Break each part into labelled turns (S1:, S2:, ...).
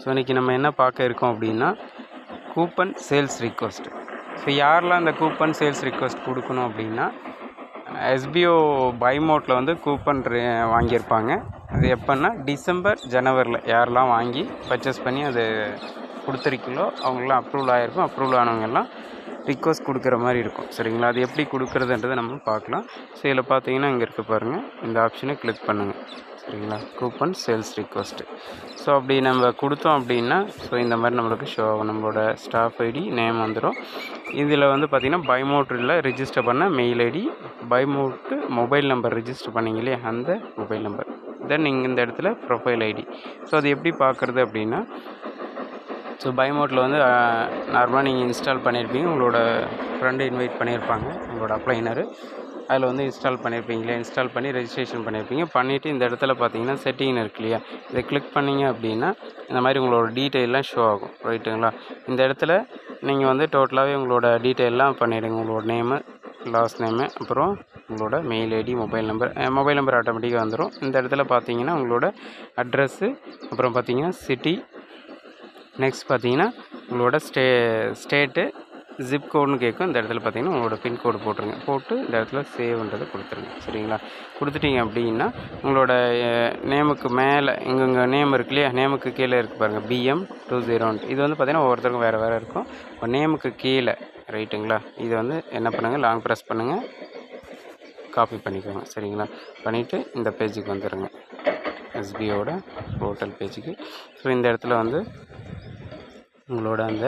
S1: So இன்றைக்கி நம்ம என்ன பார்க்க இருக்கோம் அப்படின்னா கூப்பன் சேல்ஸ் ரிக்வெஸ்ட். ஸோ யாரெல்லாம் அந்த கூப்பன் சேல்ஸ் ரிக்வெஸ்ட் கொடுக்கணும் அப்படின்னா எஸ்பிஓ பை மோட்டில் வந்து கூப்பன் வாங்கியிருப்பாங்க. அது எப்போன்னா டிசம்பர் ஜனவரியில் யாரெல்லாம் வாங்கி பர்ச்சேஸ் பண்ணி அது கொடுத்துருக்கீங்களோ அவங்களாம் அப்ரூவல் ஆகிருக்கும். அப்ரூவல் ஆனவங்கெல்லாம் ரிக்வெஸ்ட் கொடுக்குற மாதிரி இருக்கும். சரிங்களா? அது எப்படி கொடுக்குறதுன்றதை நம்ம பார்க்கலாம். ஸோ இதில் பார்த்தீங்கன்னா இங்கே இருக்க பாருங்கள், இந்த ஆப்ஷனை கிளிக் பண்ணுங்கள். சரிங்களா? Coupon sales request. ஸோ அப்படி நம்ம கொடுத்தோம் அப்படின்னா ஸோ இந்த மாதிரி நம்மளுக்கு ஷோ ஆகும். நம்மளோட ஸ்டாஃப் ஐடி நேம் வந்துடும். இதில் வந்து பார்த்திங்கன்னா பைமோட்டில் ரிஜிஸ்டர் பண்ண மெயில் ஐடி, பைமோட்டு மொபைல் நம்பர் ரிஜிஸ்டர் பண்ணிங்க இல்லையா, அந்த மொபைல் நம்பர், தென் நீங்கள் இந்த இடத்துல ப்ரொஃபைல் ஐடி. ஸோ அது எப்படி பார்க்குறது அப்படின்னா ஸோ பைமோட்டில் வந்து நார்மலாக நீங்கள் இன்ஸ்டால் பண்ணியிருப்பீங்க, உங்களோட ஃப்ரெண்டு இன்வைட் பண்ணியிருப்பாங்க, உங்களோட அப்ளைனரு. அதில் வந்து இன்ஸ்டால் பண்ணியிருப்பீங்களே, இன்ஸ்டால் பண்ணி ரெஜிஸ்ட்ரேஷன் பண்ணியிருப்பீங்க. பண்ணிவிட்டு இந்த இடத்துல பார்த்தீங்கன்னா செட்டிங்னு இருக்கு இல்லையா, இதை கிளிக் பண்ணிங்க அப்படின்னா இந்த மாதிரி உங்களோட டீட்டெயிலெலாம் ஷோ ஆகும். ரைட்டுங்களா? இந்த இடத்துல நீங்கள் வந்து டோட்டலாகவே உங்களோட டீட்டெயிலெலாம் பண்ணிவிடுங்க. உங்களோட நேமு, லாஸ்ட் நேமு, அப்புறம் உங்களோட மெயில் ஐடி, மொபைல் நம்பர் ஆட்டோமேட்டிக்காக வந்துடும். இந்த இடத்துல பார்த்தீங்கன்னா உங்களோட அட்ரஸ்ஸு, அப்புறம் பார்த்தீங்கன்னா சிட்டி, நெக்ஸ்ட் பார்த்தீங்கன்னா உங்களோட ஸ்டேட்டு, ஜிப் கோடுன்னு கேட்கும். இந்த இடத்துல பார்த்தீங்கன்னா உங்களோட பின்கோடு போட்டுருங்க. போட்டு இந்த இடத்துல சேவ்ன்றதை கொடுத்துருங்க. சரிங்களா? கொடுத்துட்டீங்க அப்படின்னா உங்களோட நேமுக்கு மேலே இங்கே நேம் இருக்கு இல்லையா, நேமுக்கு கீழே இருக்குது பாருங்கள், BM20. இது வந்து பார்த்திங்கன்னா ஒவ்வொருத்தருக்கும் வேறு இருக்கும். இப்போ நேமுக்கு கீழே, ரைட்டுங்களா, இது வந்து என்ன பண்ணுங்கள், லாங் ப்ரெஸ் பண்ணுங்கள், காப்பி பண்ணிக்கோங்க. சரிங்களா? பண்ணிவிட்டு இந்த பேஜுக்கு வந்துடுங்க, எஸ்பிஓட போர்ட்டல் பேஜுக்கு. ஸோ இந்த இடத்துல வந்து உங்களோட அந்த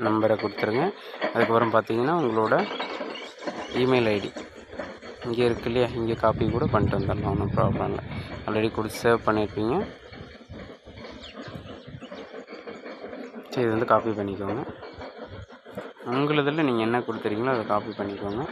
S1: நம்பரை கொடுத்துருங்க. அதுக்கப்புறம் பார்த்தீங்கன்னா உங்களோட இமெயில் ஐடி இங்கே இருக்கு இல்லையா, இங்கே காப்பி கூட பண்ணிட்டு வந்துடலாம், ஒன்றும் ப்ராப்ளம் இல்லை. ஆல்ரெடி கொடுத்து சேவ் பண்ணியிருப்பீங்க. சரி, இது வந்து காப்பி பண்ணிக்கோங்க. உங்களதில் நீங்கள் என்ன கொடுத்துறீங்களோ அதை காப்பி பண்ணிக்கோங்க.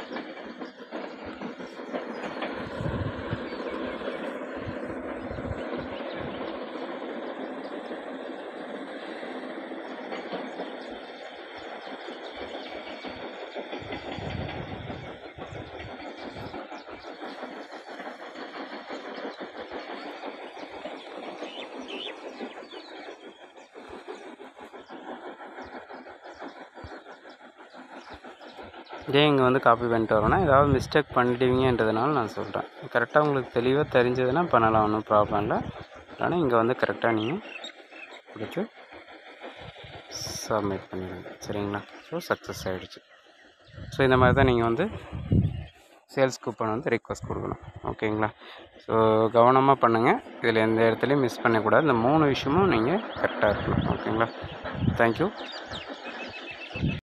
S1: இதே இங்கே வந்து காப்பி பண்ணிட்டு வரோன்னா ஏதாவது மிஸ்டேக் பண்ணிடுவீங்கன்றதுனால நான் சொல்கிறேன். கரெக்டாக உங்களுக்கு தெளிவாக தெரிஞ்சதுன்னா பண்ணலாம், ஒன்றும் ப்ராப்ளம் இல்லை. ஆனால் இங்கே வந்து கரெக்டாக நீங்கள் கொடுத்து சப்மிட் பண்ணிடுங்க. சரிங்களா? ஸோ சக்ஸஸ் ஆகிடுச்சு. ஸோ இந்த மாதிரி தான் நீங்கள் வந்து சேல்ஸ் கூப்பன் வந்து ரிக்வெஸ்ட் கொடுக்கணும். ஓகேங்களா? ஸோ கவனமாக பண்ணுங்கள். இதில் எந்த இடத்துலையும் மிஸ் பண்ணக்கூடாது. இந்த 3 விஷயமும் நீங்கள் கரெக்டாக இருக்கணும். ஓகேங்களா? தேங்க்யூ.